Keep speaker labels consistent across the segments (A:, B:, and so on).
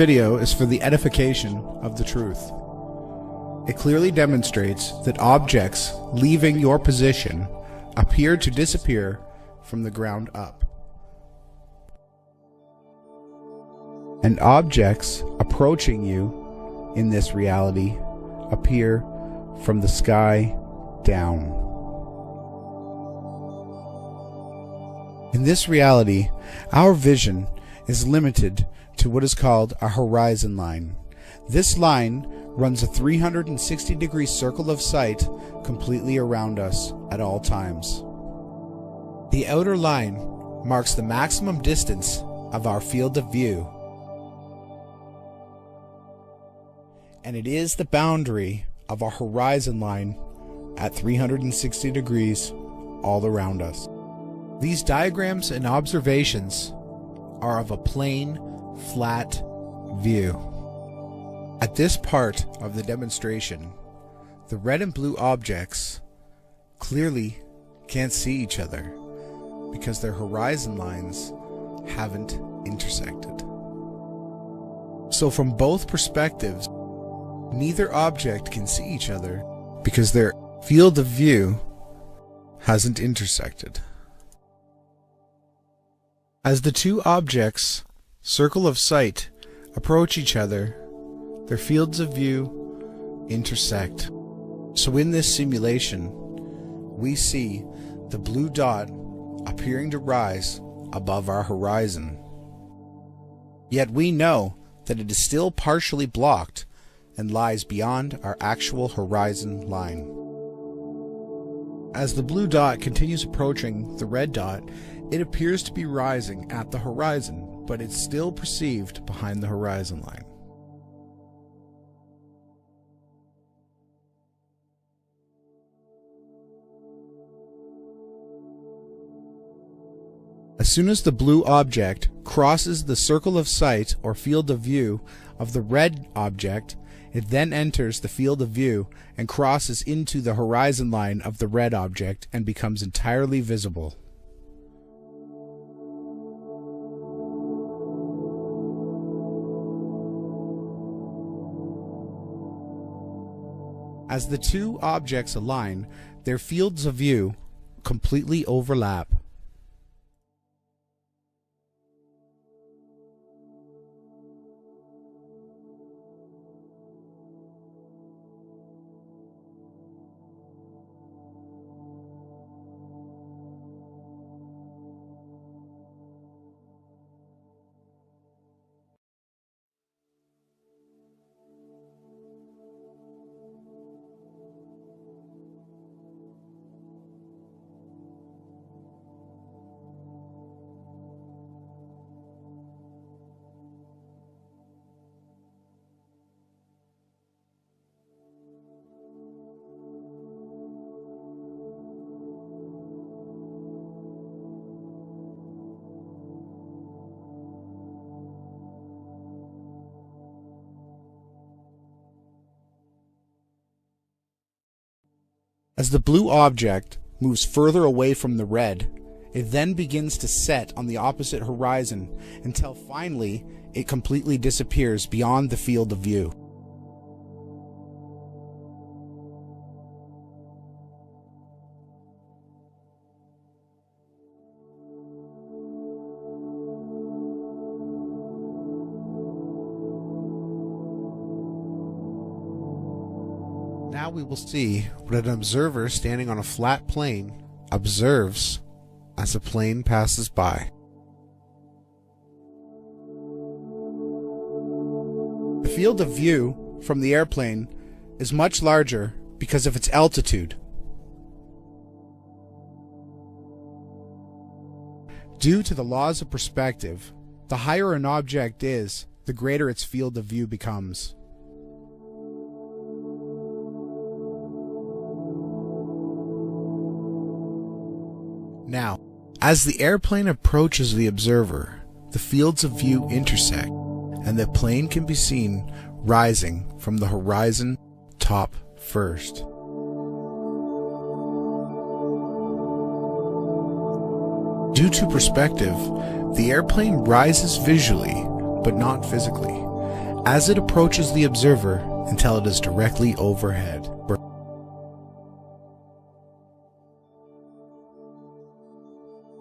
A: video is for the edification of the truth. It clearly demonstrates that objects leaving your position appear to disappear from the ground up, and objects approaching you in this reality appear from the sky down. In this reality, our vision is limited to what is called a horizon line. This line runs a 360-degree circle of sight completely around us at all times. The outer line marks the maximum distance of our field of view, and it is the boundary of our horizon line at 360 degrees all around us. These diagrams and observations are of a plain, flat view. At this part of the demonstration, the red and blue objects clearly can't see each other because their horizon lines haven't intersected. So from both perspectives, neither object can see each other because their field of view hasn't intersected. As the two objects, circle of sight, approach each other, their fields of view intersect. So in this simulation, we see the blue dot appearing to rise above our horizon. Yet we know that it is still partially blocked and lies beyond our actual horizon line. As the blue dot continues approaching the red dot, it appears to be rising at the horizon, but it's still perceived behind the horizon line. As soon as the blue object crosses the circle of sight or field of view of the red object, it then enters the field of view and crosses into the horizon line of the red object and becomes entirely visible. As the two objects align, their fields of view completely overlap. As the blue object moves further away from the red, it then begins to set on the opposite horizon until finally it completely disappears beyond the field of view. Now we will see what an observer standing on a flat plane observes as a plane passes by. The field of view from the airplane is much larger because of its altitude. Due to the laws of perspective, the higher an object is, the greater its field of view becomes. Now, as the airplane approaches the observer, the fields of view intersect, and the plane can be seen rising from the horizon top first. Due to perspective, the airplane rises visually, but not physically. as it approaches the observer until it is directly overhead.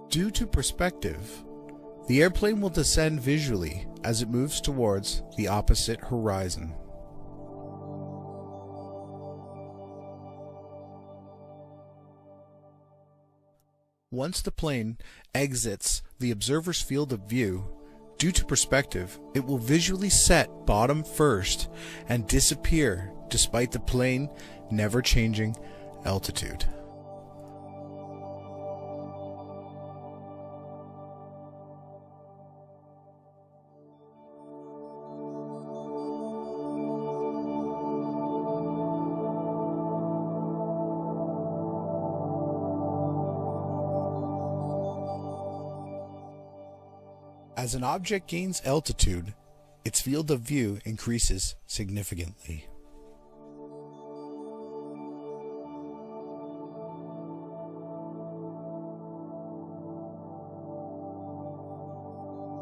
A: Due to perspective, the airplane will descend visually as it moves towards the opposite horizon. Once the plane exits the observer's field of view, due to perspective, it will visually set bottom first and disappear despite the plane never changing altitude. As an object gains altitude, its field of view increases significantly.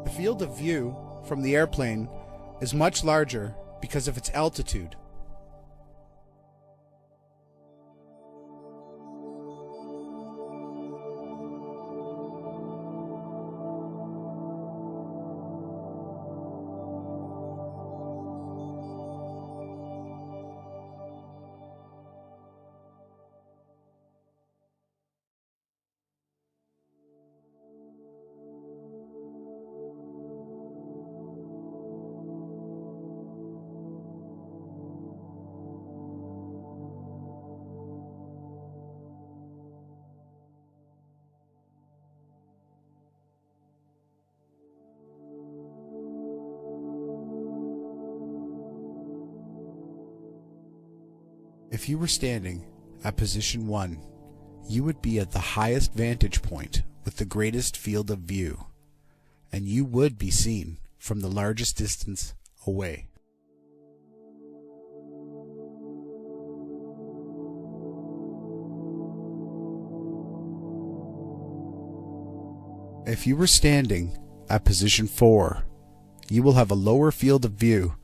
A: The field of view from the airplane is much larger because of its altitude. If you were standing at position 1, you would be at the highest vantage point with the greatest field of view, and you would be seen from the largest distance away. If you were standing at position 4, you will have a lower field of view,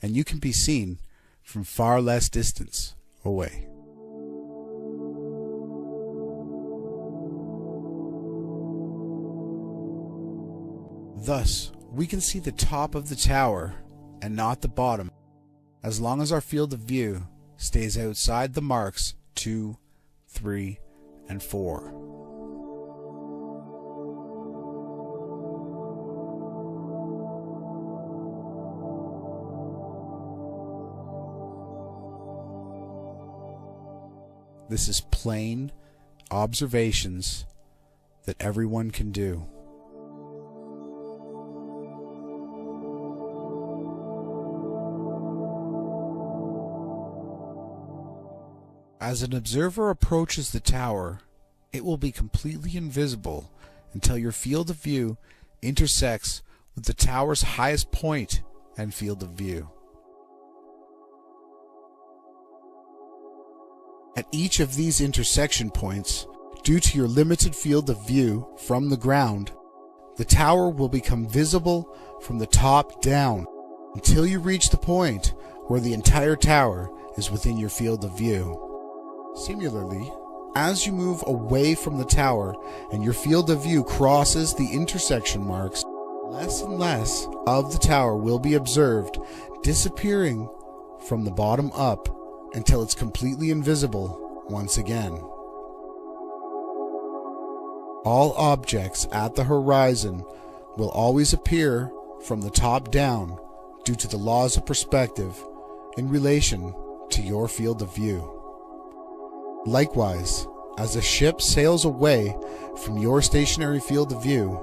A: and you can be seen from far less distance away. Thus, we can see the top of the tower and not the bottom, as long as our field of view stays outside the marks 2, 3, and 4. This is plain observations that everyone can do. As an observer approaches the tower, it will be completely invisible until your field of view intersects with the tower's highest point and field of view. At each of these intersection points, due to your limited field of view from the ground, the tower will become visible from the top down until you reach the point where the entire tower is within your field of view. Similarly, as you move away from the tower and your field of view crosses the intersection marks, less and less of the tower will be observed, disappearing from the bottom up until it's completely invisible once again. All objects at the horizon will always appear from the top down due to the laws of perspective in relation to your field of view. Likewise, as a ship sails away from your stationary field of view,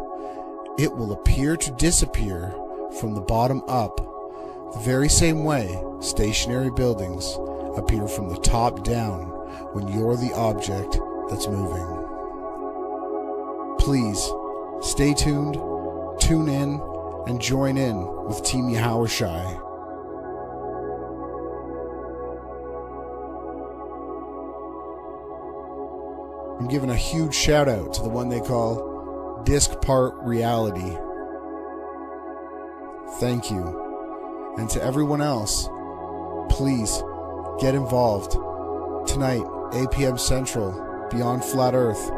A: it will appear to disappear from the bottom up, the very same way stationary buildings appear from the top down when you're the object that's moving. Please stay tuned, tune in, and join in with Team Yahushai. I'm giving a huge shout out to the one they call Disc Part Reality. Thank you.
B: And to everyone else, please get involved. Tonight, 8 p.m. Central, Beyond Flat Earth.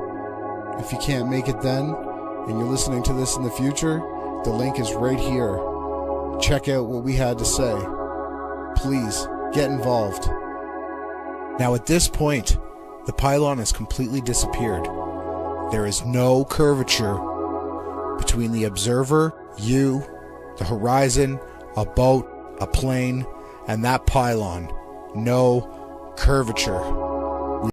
B: If you can't make it then, and you're listening to this in the future, the link is right here. Check out what we had to say. Please, get involved.
A: Now at this point, the pylon has completely disappeared. There is no curvature between the observer, you, the horizon, a boat, a plane, and that pylon. No curvature.